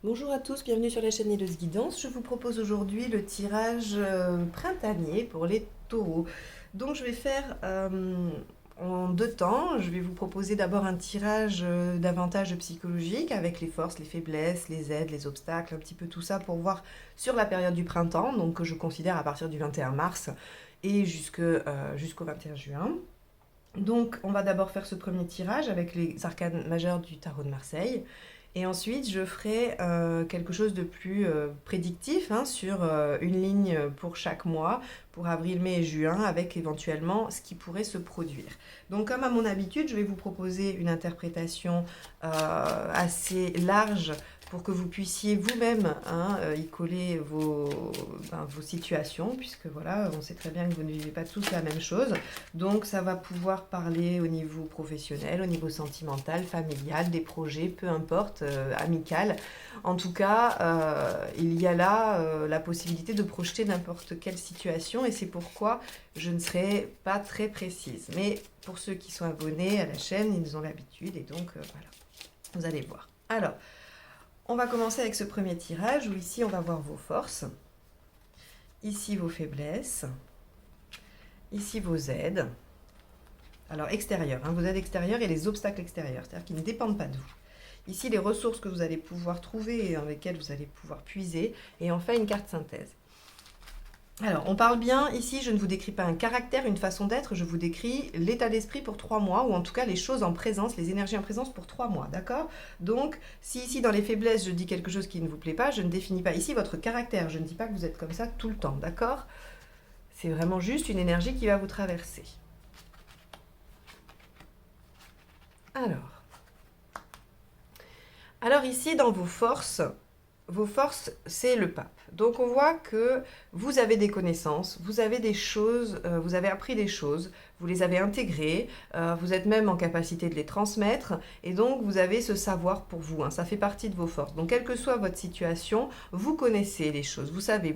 Bonjour à tous, bienvenue sur la chaîne Nileuse Guidance. Je vous propose aujourd'hui le tirage printanier pour les taureaux. Donc je vais faire en deux temps. Je vais vous proposer d'abord un tirage davantage psychologique avec les forces, les faiblesses, les aides, les obstacles, un petit peu tout ça pour voir sur la période du printemps, donc que je considère à partir du 21 mars et jusqu'au 21 juin. Donc on va d'abord faire ce premier tirage avec les arcanes majeures du tarot de Marseille. Et ensuite, je ferai quelque chose de plus prédictif sur une ligne pour chaque mois, pour avril, mai et juin, avec éventuellement ce qui pourrait se produire. Donc, comme à mon habitude, je vais vous proposer une interprétation assez large pour que vous puissiez vous-même y coller vos situations, puisque voilà, on sait très bien que vous ne vivez pas tous la même chose. Donc ça va pouvoir parler au niveau professionnel, au niveau sentimental, familial, des projets, peu importe, amical. En tout cas, il y a là la possibilité de projeter n'importe quelle situation et c'est pourquoi je ne serai pas très précise. Mais pour ceux qui sont abonnés à la chaîne, ils ont l'habitude et donc voilà, vous allez voir. Alors, on va commencer avec ce premier tirage où ici on va voir vos forces, ici vos faiblesses, ici vos aides. Alors extérieur, vos aides extérieures et les obstacles extérieurs, c'est-à-dire qui ne dépendent pas de vous. Ici, les ressources que vous allez pouvoir trouver et dans lesquelles vous allez pouvoir puiser. Et enfin, une carte synthèse. Alors, on parle bien, ici, je ne vous décris pas un caractère, une façon d'être, je vous décris l'état d'esprit pour 3 mois, ou en tout cas les choses en présence, les énergies en présence pour 3 mois, d'accord? Donc, si ici, dans les faiblesses, je dis quelque chose qui ne vous plaît pas, je ne définis pas ici votre caractère, je ne dis pas que vous êtes comme ça tout le temps, d'accord? C'est vraiment juste une énergie qui va vous traverser. Alors ici, dans vos forces, c'est le pape. Donc on voit que vous avez des connaissances, vous avez des choses, vous avez appris des choses, vous les avez intégrées, vous êtes même en capacité de les transmettre, et donc vous avez ce savoir pour vous, ça fait partie de vos forces. Donc quelle que soit votre situation, vous connaissez les choses, vous savez,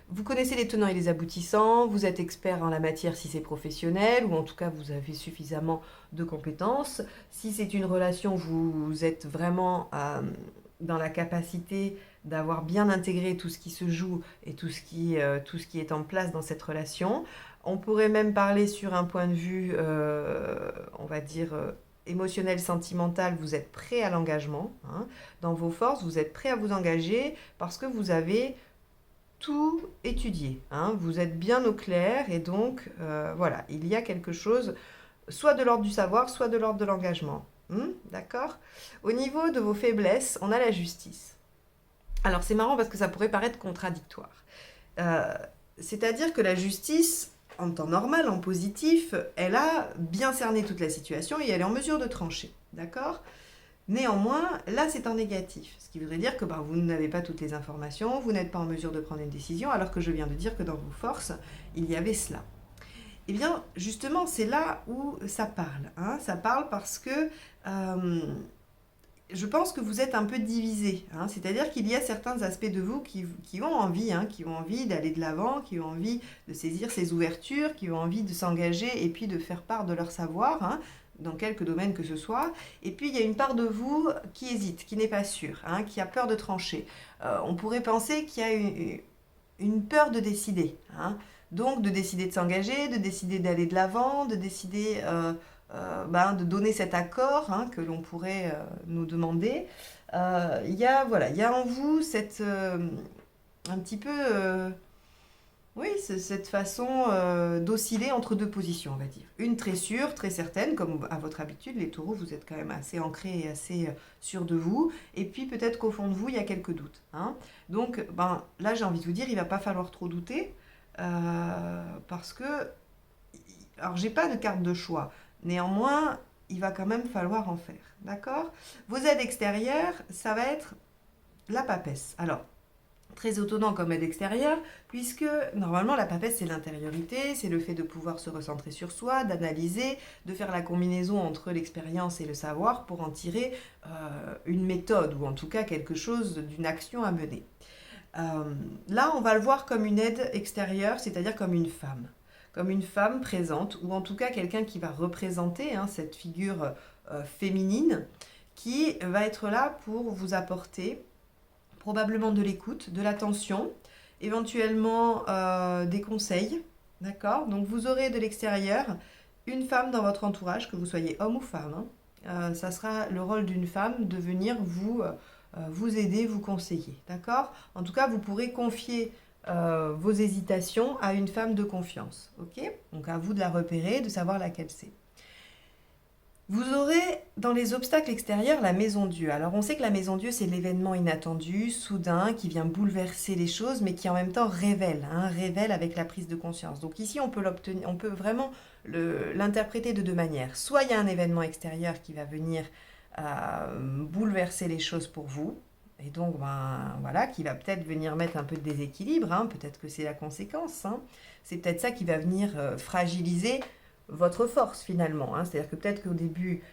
vous connaissez les tenants et les aboutissants, vous êtes expert en la matière si c'est professionnel, ou en tout cas vous avez suffisamment de compétences. Si c'est une relation, vous êtes vraiment dans la capacité d'avoir bien intégré tout ce qui se joue et tout ce qui est en place dans cette relation. On pourrait même parler sur un point de vue, on va dire, émotionnel, sentimental, vous êtes prêt à l'engagement. Dans vos forces, vous êtes prêt à vous engager parce que vous avez tout étudié. Vous êtes bien au clair et donc, voilà, il y a quelque chose, soit de l'ordre du savoir, soit de l'ordre de l'engagement. D'accord? Au niveau de vos faiblesses, on a la justice. Alors c'est marrant parce que ça pourrait paraître contradictoire. Euh, C'est-à-dire que la justice, en temps normal, en positif, elle a bien cerné toute la situation et elle est en mesure de trancher. D'accord? Néanmoins, là c'est en négatif. Ce qui voudrait dire que vous n'avez pas toutes les informations, vous n'êtes pas en mesure de prendre une décision, alors que je viens de dire que dans vos forces, il y avait cela. Eh bien, justement, c'est là où ça parle. Ça parle parce que je pense que vous êtes un peu divisé. C'est-à-dire qu'il y a certains aspects de vous qui ont envie d'aller de l'avant, qui ont envie de saisir ces ouvertures, qui ont envie de s'engager et puis de faire part de leur savoir, dans quelque domaine que ce soit. Et puis, il y a une part de vous qui hésite, qui n'est pas sûre, qui a peur de trancher. On pourrait penser qu'il y a une peur de décider. Donc, de décider de s'engager, de décider d'aller de l'avant, de décider de donner cet accord que l'on pourrait nous demander. Il y a, voilà, il y a en vous un petit peu, oui, cette façon d'osciller entre deux positions, on va dire. Une très sûre, très certaine, comme à votre habitude, les taureaux, vous êtes quand même assez ancrés et assez sûrs de vous. Et puis peut-être qu'au fond de vous, il y a quelques doutes. Donc, là, j'ai envie de vous dire, il ne va pas falloir trop douter. Parce que, alors j'ai pas de carte de choix, néanmoins, il va quand même falloir en faire, d'accord? Vos aides extérieures, ça va être la papesse. Alors, très étonnant comme aide extérieure, puisque normalement la papesse c'est l'intériorité, c'est le fait de pouvoir se recentrer sur soi, d'analyser, de faire la combinaison entre l'expérience et le savoir pour en tirer une méthode, ou en tout cas quelque chose d'une action à mener. Là, on va le voir comme une aide extérieure, c'est-à-dire comme une femme présente, ou en tout cas quelqu'un qui va représenter cette figure féminine, qui va être là pour vous apporter. probablement de l'écoute, de l'attention, éventuellement des conseils, d'accord? Donc vous aurez de l'extérieur une femme dans votre entourage, que vous soyez homme ou femme, hein. Ça sera le rôle d'une femme de venir vous aider, vous conseiller, d'accord? En tout cas, vous pourrez confier vos hésitations à une femme de confiance, ok? Donc à vous de la repérer, de savoir laquelle c'est. Vous aurez dans les obstacles extérieurs la maison Dieu. Alors on sait que la maison Dieu c'est l'événement inattendu, soudain, qui vient bouleverser les choses, mais qui en même temps révèle, hein, révèle avec la prise de conscience. Donc ici on peut l'obtenir, on peut vraiment l'interpréter de deux manières. Soit il y a un événement extérieur qui va venir bouleverser les choses pour vous, et donc ben, voilà, qui va peut-être venir mettre un peu de déséquilibre, hein, peut-être que c'est la conséquence, hein. C'est peut-être ça qui va venir fragiliser votre force finalement, hein. C'est-à-dire que peut-être qu'au début,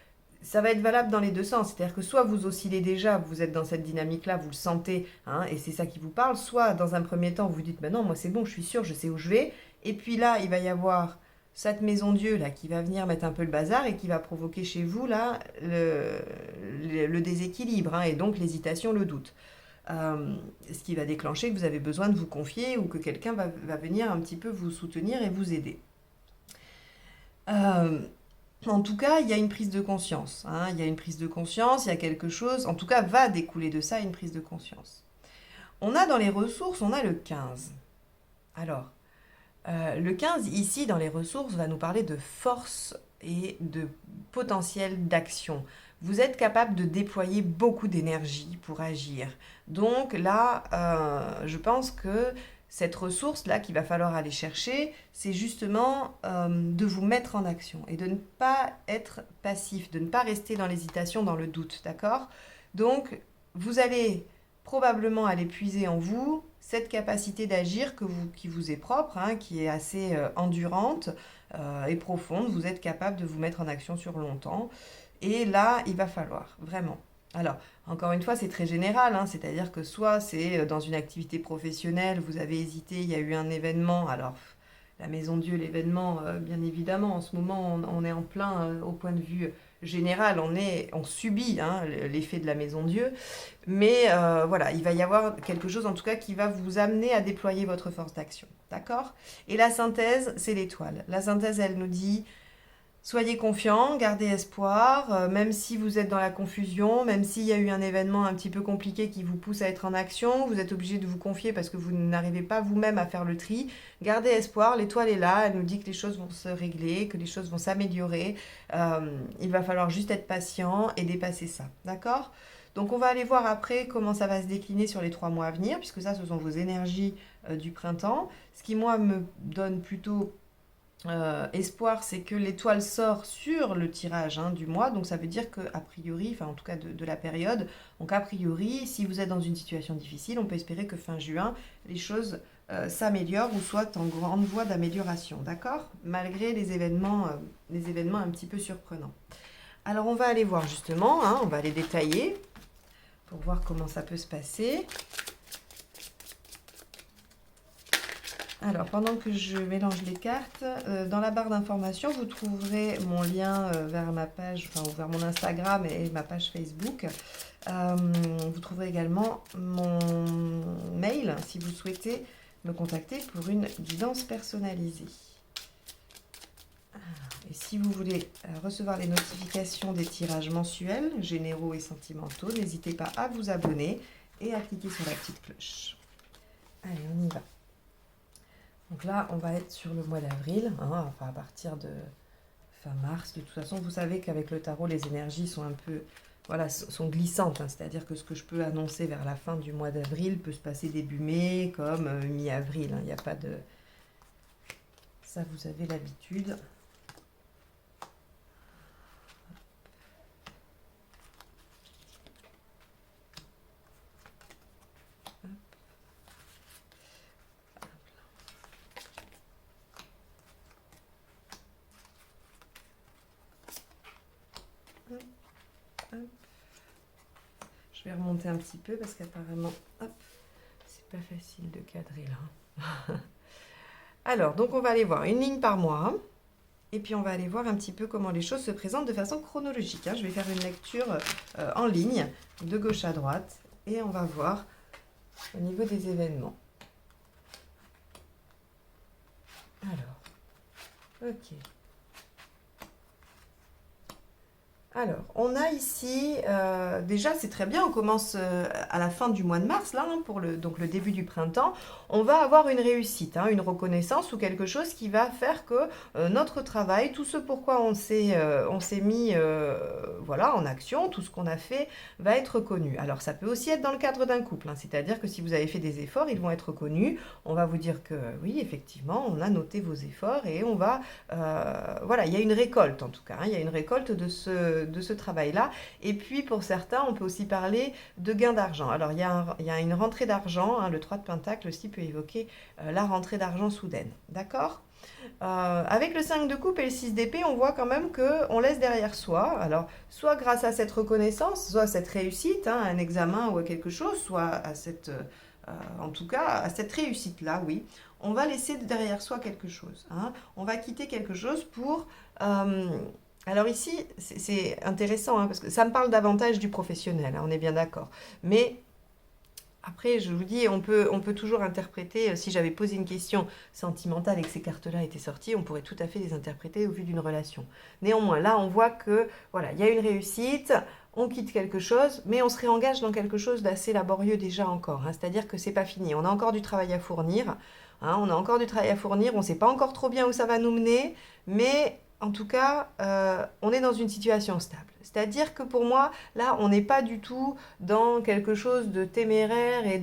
ça va être valable dans les deux sens. C'est-à-dire que soit vous oscillez déjà, vous êtes dans cette dynamique-là, vous le sentez, hein, et c'est ça qui vous parle, soit dans un premier temps, vous vous dites, ben non, moi c'est bon, je suis sûre, je sais où je vais. Et puis là, il va y avoir cette maison Dieu là qui va venir mettre un peu le bazar et qui va provoquer chez vous là le déséquilibre, hein, et donc l'hésitation, le doute. Ce qui va déclencher que vous avez besoin de vous confier ou que quelqu'un va venir un petit peu vous soutenir et vous aider. En tout cas, il y a une prise de conscience, hein, il y a une prise de conscience, il y a quelque chose, en tout cas, va découler de ça une prise de conscience. On a dans les ressources, on a le 15. Alors, le 15, ici, dans les ressources, va nous parler de force et de potentiel d'action. Vous êtes capable de déployer beaucoup d'énergie pour agir. Donc là, je pense que cette ressource-là qu'il va falloir aller chercher, c'est justement de vous mettre en action et de ne pas être passif, de ne pas rester dans l'hésitation, dans le doute, d'accord? Donc, vous allez probablement aller puiser en vous cette capacité d'agir qui vous est propre, hein, qui est assez endurante et profonde. Vous êtes capable de vous mettre en action sur longtemps. Et là, il va falloir, vraiment. Alors, encore une fois, c'est très général, hein, c'est-à-dire que soit c'est dans une activité professionnelle, vous avez hésité, il y a eu un événement, alors la Maison Dieu, l'événement, bien évidemment, en ce moment, on est en plein, au point de vue général, on subit, hein, l'effet de la Maison Dieu, mais voilà, il va y avoir quelque chose en tout cas qui va vous amener à déployer votre force d'action, d'accord? Et la synthèse, c'est l'étoile. La synthèse, elle nous dit: soyez confiants, gardez espoir, même si vous êtes dans la confusion, même s'il y a eu un événement un petit peu compliqué qui vous pousse à être en action, vous êtes obligé de vous confier parce que vous n'arrivez pas vous-même à faire le tri. Gardez espoir, l'étoile est là, elle nous dit que les choses vont se régler, que les choses vont s'améliorer. Il va falloir juste être patient et dépasser ça, d'accord? Donc on va aller voir après comment ça va se décliner sur les 3 mois à venir, puisque ça, ce sont vos énergies du printemps. Ce qui, moi, me donne plutôt espoir, c'est que l'étoile sort sur le tirage, hein, du mois, donc ça veut dire que a priori, enfin en tout cas de la période, donc a priori, si vous êtes dans une situation difficile, on peut espérer que fin juin, les choses s'améliorent ou soient en grande voie d'amélioration, d'accord? Malgré les événements un petit peu surprenants. Alors on va aller voir justement, hein, on va les détailler pour voir comment ça peut se passer. Alors, pendant que je mélange les cartes, dans la barre d'informations, vous trouverez mon lien vers ma page, enfin vers mon Instagram et ma page Facebook. Vous trouverez également mon mail si vous souhaitez me contacter pour une guidance personnalisée. Et si vous voulez recevoir les notifications des tirages mensuels, généraux et sentimentaux, n'hésitez pas à vous abonner et à cliquer sur la petite cloche. Allez, on y va. Donc là, on va être sur le mois d'avril, hein, enfin à partir de fin mars. De toute façon, vous savez qu'avec le tarot, les énergies sont un peu, voilà, sont glissantes, hein, c'est-à-dire que ce que je peux annoncer vers la fin du mois d'avril peut se passer début mai, comme mi-avril, hein, il n'y a pas de... Ça, vous avez l'habitude. Je vais remonter un petit peu parce qu'apparemment, hop, c'est pas facile de cadrer là. Alors, donc on va aller voir une ligne par mois. Et puis on va aller voir un petit peu comment les choses se présentent de façon chronologique, hein. Je vais faire une lecture en ligne, de gauche à droite. Et on va voir au niveau des événements. Alors, ok. Alors, on a ici, déjà c'est très bien, on commence à la fin du mois de mars, là, hein, pour donc le début du printemps. On va avoir une réussite, hein, une reconnaissance ou quelque chose qui va faire que notre travail, tout ce pourquoi on s'est mis voilà, en action, tout ce qu'on a fait va être reconnu. Alors ça peut aussi être dans le cadre d'un couple, hein, c'est-à-dire que si vous avez fait des efforts, ils vont être reconnus. On va vous dire que oui, effectivement, on a noté vos efforts et on va, voilà, il y a une récolte en tout cas, hein, il y a une récolte de ce travail-là. Et puis pour certains, on peut aussi parler de gain d'argent. Alors il y a une rentrée d'argent, hein, le 3 de Pentacle aussi peut évoquer la rentrée d'argent soudaine. D'accord. Avec le 5 de coupe et le 6 d'épée, on voit quand même qu'on laisse derrière soi, alors soit grâce à cette reconnaissance, soit à cette réussite, hein, un examen ou à quelque chose, soit à cette, en tout cas, à cette réussite-là, oui, on va laisser derrière soi quelque chose, hein. On va quitter quelque chose pour... alors ici, c'est intéressant, hein, parce que ça me parle davantage du professionnel, hein, on est bien d'accord. Mais après, je vous dis, on peut toujours interpréter, si j'avais posé une question sentimentale et que ces cartes-là étaient sorties, on pourrait tout à fait les interpréter au vu d'une relation. Néanmoins, là, on voit que, voilà, il y a une réussite, on quitte quelque chose, mais on se réengage dans quelque chose d'assez laborieux déjà encore, hein. C'est-à-dire que c'est pas fini, on a encore du travail à fournir, hein, on a encore du travail à fournir, on ne sait pas encore trop bien où ça va nous mener, mais en tout cas, on est dans une situation stable. C'est-à-dire que pour moi, là, on n'est pas du tout dans quelque chose de téméraire et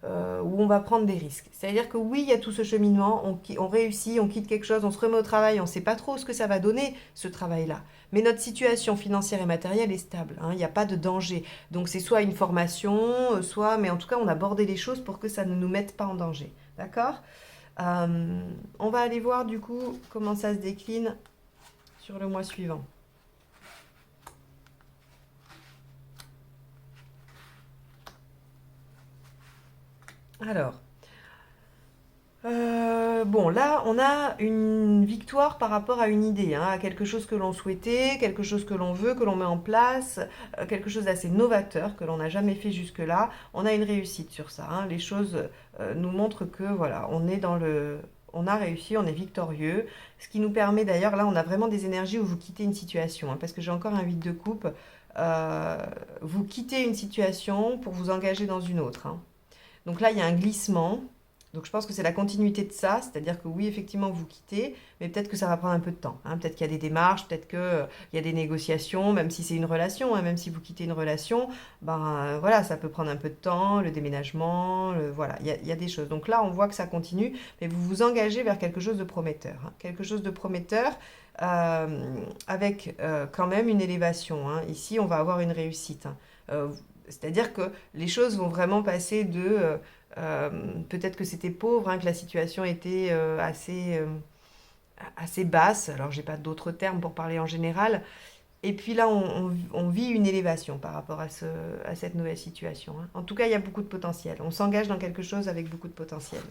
où on va prendre des risques. C'est-à-dire que oui, il y a tout ce cheminement, on réussit, on quitte quelque chose, on se remet au travail, on ne sait pas trop ce que ça va donner, ce travail-là. Mais notre situation financière et matérielle est stable, hein, il n'y a pas de danger. Donc c'est soit une formation, soit... Mais en tout cas, on a bordé les choses pour que ça ne nous mette pas en danger. D'accord. On va aller voir du coup comment ça se décline sur le mois suivant. Alors, bon, là, on a une victoire par rapport à une idée, hein, à quelque chose que l'on souhaitait, quelque chose que l'on veut, que l'on met en place, quelque chose d'assez novateur que l'on n'a jamais fait jusque-là. On a une réussite sur ça, hein. Les choses nous montrent que, voilà, on a réussi, on est victorieux. Ce qui nous permet d'ailleurs, là, on a vraiment des énergies où vous quittez une situation, hein, parce que j'ai encore un 8 de coupe. Euh, Vous quittez une situation pour vous engager dans une autre, hein. Donc là, il y a un glissement. Donc je pense que c'est la continuité de ça, c'est-à-dire que oui, effectivement, vous quittez, mais peut-être que ça va prendre un peu de temps, hein. Peut-être qu'il y a des démarches, peut-être qu'il y a des négociations, même si c'est une relation, hein, même si vous quittez une relation, ben voilà, ça peut prendre un peu de temps, le déménagement, voilà, il y a des choses. Donc là, on voit que ça continue, mais vous vous engagez vers quelque chose de prometteur, hein. Quelque chose de prometteur avec quand même une élévation, hein. Ici, on va avoir une réussite, hein. C'est-à-dire que les choses vont vraiment passer peut-être que c'était pauvre, hein, que la situation était assez basse, alors j'ai pas d'autres termes pour parler en général, et puis là on vit une élévation par rapport à cette nouvelle situation, hein. En tout cas, il y a beaucoup de potentiel, on s'engage dans quelque chose avec beaucoup de potentiel.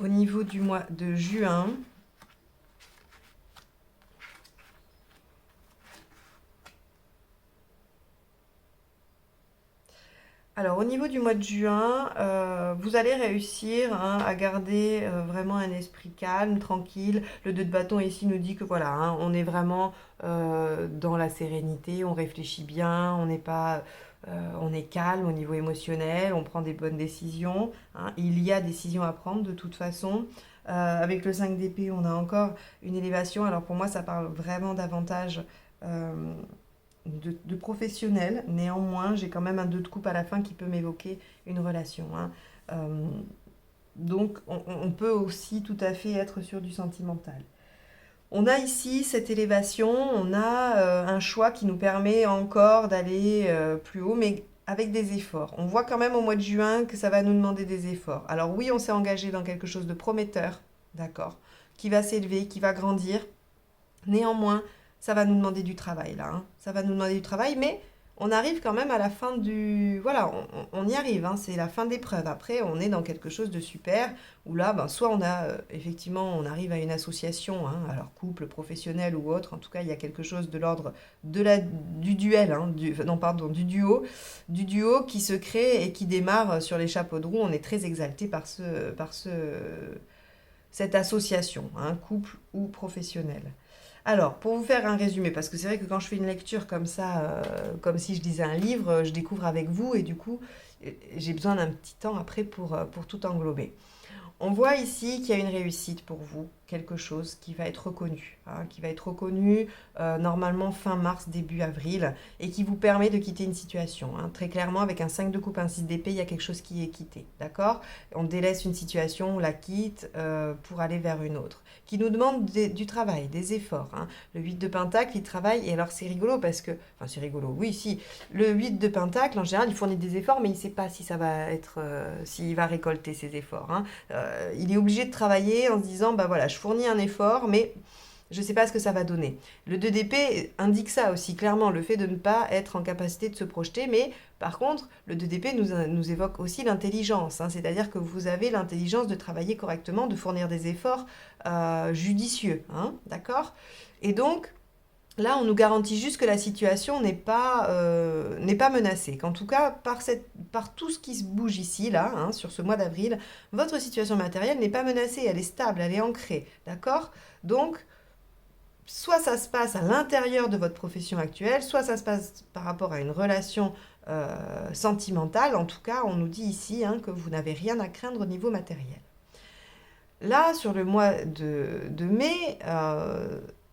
Au niveau du mois de juin, alors, au niveau du mois de juin, vous allez réussir, hein, à garder vraiment un esprit calme, tranquille. Le 2 de bâton ici nous dit que voilà, hein, on est vraiment dans la sérénité, on réfléchit bien, on n'est pas, on est calme au niveau émotionnel, on prend des bonnes décisions, hein. Il y a des décisions à prendre de toute façon. Avec le 5 d'épée, on a encore une élévation. Alors pour moi, ça parle vraiment davantage euh, de professionnel. Néanmoins, j'ai quand même un 2 de coupe à la fin qui peut m'évoquer une relation, hein. Euh, donc, on peut aussi tout à fait être sur du sentimental. On a ici cette élévation, on a un choix qui nous permet encore d'aller plus haut, mais avec des efforts. On voit quand même au mois de juin que ça va nous demander des efforts. Alors oui, on s'est engagé dans quelque chose de prometteur, d'accord, qui va s'élever, qui va grandir. Néanmoins, ça va nous demander du travail là, hein. Ça va nous demander du travail, mais on arrive quand même à la fin du... Voilà, on y arrive, hein, c'est la fin d'épreuve. Après, on est dans quelque chose de super, où là, ben, soit on a, effectivement, on arrive à une association, hein, alors couple, professionnel ou autre, en tout cas, il y a quelque chose de l'ordre du duel, hein, non, pardon, du duo qui se crée et qui démarre sur les chapeaux de roue. On est très exalté cette association, hein, couple ou professionnel. Alors, pour vous faire un résumé, parce que c'est vrai que quand je fais une lecture comme ça, comme si je lisais un livre, je découvre avec vous et du coup, j'ai besoin d'un petit temps après pour tout englober. On voit ici qu'il y a une réussite pour vous, quelque chose qui va être reconnu, hein, qui va être reconnu normalement fin mars, début avril, et qui vous permet de quitter une situation, hein. Très clairement, avec un 5 de coupe, un 6 d'épée, il y a quelque chose qui est quitté, d'accord? On délaisse une situation, on la quitte pour aller vers une autre, qui nous demande du travail, des efforts, hein. Le 8 de pentacle, il travaille, et alors c'est rigolo parce que, enfin c'est rigolo, oui, si, le 8 de pentacle, en général, il fournit des efforts, mais il ne sait pas si ça va être, s'il va récolter ses efforts, hein. Il est obligé de travailler en se disant, bah voilà, je fournis un effort, mais je ne sais pas ce que ça va donner. Le 2 d'épée indique ça aussi, clairement, le fait de ne pas être en capacité de se projeter, mais par contre, le 2 d'épée nous évoque aussi l'intelligence, hein, c'est-à-dire que vous avez l'intelligence de travailler correctement, de fournir des efforts judicieux, hein, d'accord? Et donc, là, on nous garantit juste que la situation n'est pas menacée, qu'en tout cas, par tout ce qui se bouge ici, là, hein, sur ce mois d'avril, votre situation matérielle n'est pas menacée, elle est stable, elle est ancrée, d'accord? Donc, soit ça se passe à l'intérieur de votre profession actuelle, soit ça se passe par rapport à une relation sentimentale. En tout cas, on nous dit ici, hein, que vous n'avez rien à craindre au niveau matériel. Là, sur le mois de mai,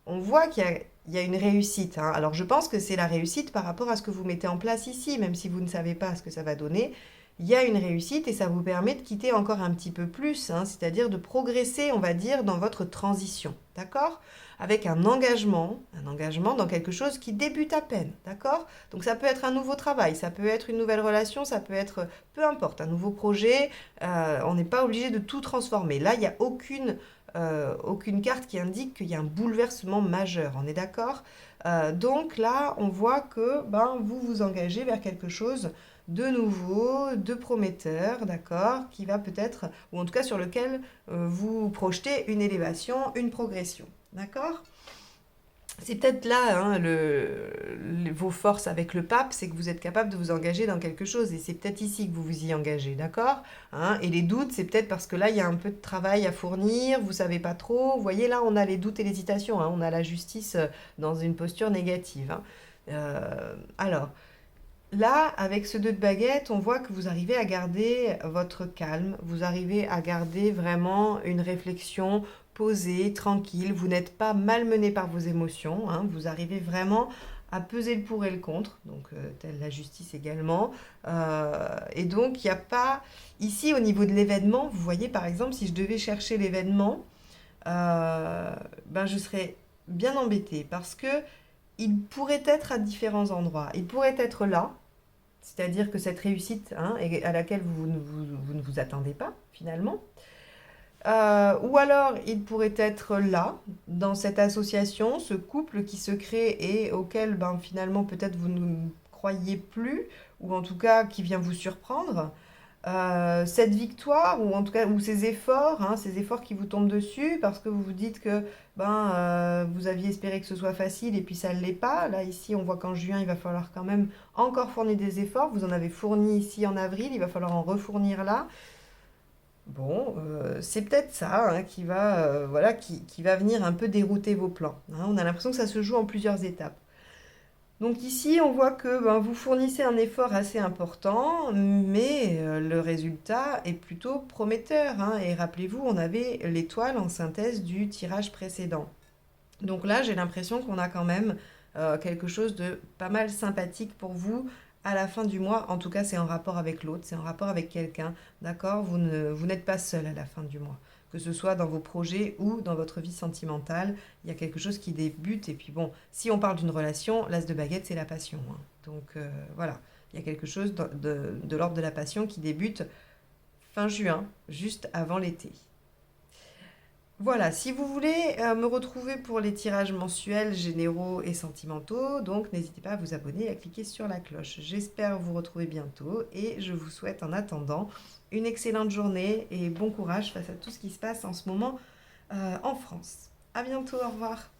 on voit qu'il y a une réussite, hein. Alors, je pense que c'est la réussite par rapport à ce que vous mettez en place ici, même si vous ne savez pas ce que ça va donner. Il y a une réussite et ça vous permet de quitter encore un petit peu plus, hein, c'est-à-dire de progresser, on va dire, dans votre transition, d'accord? Avec un engagement dans quelque chose qui débute à peine, d'accord? Donc ça peut être un nouveau travail, ça peut être une nouvelle relation, ça peut être, peu importe, un nouveau projet. On n'est pas obligé de tout transformer. Là, il n'y a aucune carte qui indique qu'il y a un bouleversement majeur, on est d'accord? Donc là, on voit que ben, vous vous engagez vers quelque chose de nouveau, de prometteur, d'accord, qui va peut-être, ou en tout cas sur lequel vous projetez une élévation, une progression, d'accord? C'est peut-être là, hein, vos forces avec le pape, c'est que vous êtes capable de vous engager dans quelque chose. Et c'est peut-être ici que vous vous y engagez, d'accord? Hein, et les doutes, c'est peut-être parce que là, il y a un peu de travail à fournir, vous savez pas trop. Vous voyez, là, on a les doutes et l'hésitation, hein, on a la justice dans une posture négative, hein. Alors, là, avec ce 2 de baguette, on voit que vous arrivez à garder votre calme, vous arrivez à garder vraiment une réflexion posée, tranquille, vous n'êtes pas malmené par vos émotions, hein, vous arrivez vraiment à peser le pour et le contre, donc telle la justice également. Et donc, il n'y a pas... Ici, au niveau de l'événement, vous voyez, par exemple, si je devais chercher l'événement, ben, je serais bien embêtée parce que il pourrait être à différents endroits. Il pourrait être là, c'est-à-dire que cette réussite, hein, à laquelle vous ne vous attendez pas, finalement. Ou alors, il pourrait être là, dans cette association, ce couple qui se crée et auquel, ben, finalement, peut-être vous ne croyez plus, ou en tout cas qui vient vous surprendre. Cette victoire, ou en tout cas, ou ces efforts, hein, ces efforts qui vous tombent dessus, parce que vous vous dites que ben, vous aviez espéré que ce soit facile et puis ça ne l'est pas. Là, ici, on voit qu'en juin, il va falloir quand même encore fournir des efforts. Vous en avez fourni ici en avril, il va falloir en refournir là. Bon, c'est peut-être ça, hein, voilà, qui va venir un peu dérouter vos plans, hein. On a l'impression que ça se joue en plusieurs étapes. Donc ici, on voit que ben, vous fournissez un effort assez important, mais le résultat est plutôt prometteur, hein. Et rappelez-vous, on avait l'étoile en synthèse du tirage précédent. Donc là, j'ai l'impression qu'on a quand même quelque chose de pas mal sympathique pour vous à la fin du mois. En tout cas, c'est en rapport avec l'autre, c'est en rapport avec quelqu'un, d'accord? Vous n'êtes pas seul à la fin du mois. Que ce soit dans vos projets ou dans votre vie sentimentale, il y a quelque chose qui débute. Et puis bon, si on parle d'une relation, l'as de baguette, c'est la passion, hein. Donc voilà, il y a quelque chose de l'ordre de la passion qui débute fin juin, juste avant l'été. Voilà, si vous voulez me retrouver pour les tirages mensuels, généraux et sentimentaux, donc n'hésitez pas à vous abonner et à cliquer sur la cloche. J'espère vous retrouver bientôt et je vous souhaite en attendant une excellente journée et bon courage face à tout ce qui se passe en ce moment en France. À bientôt, au revoir.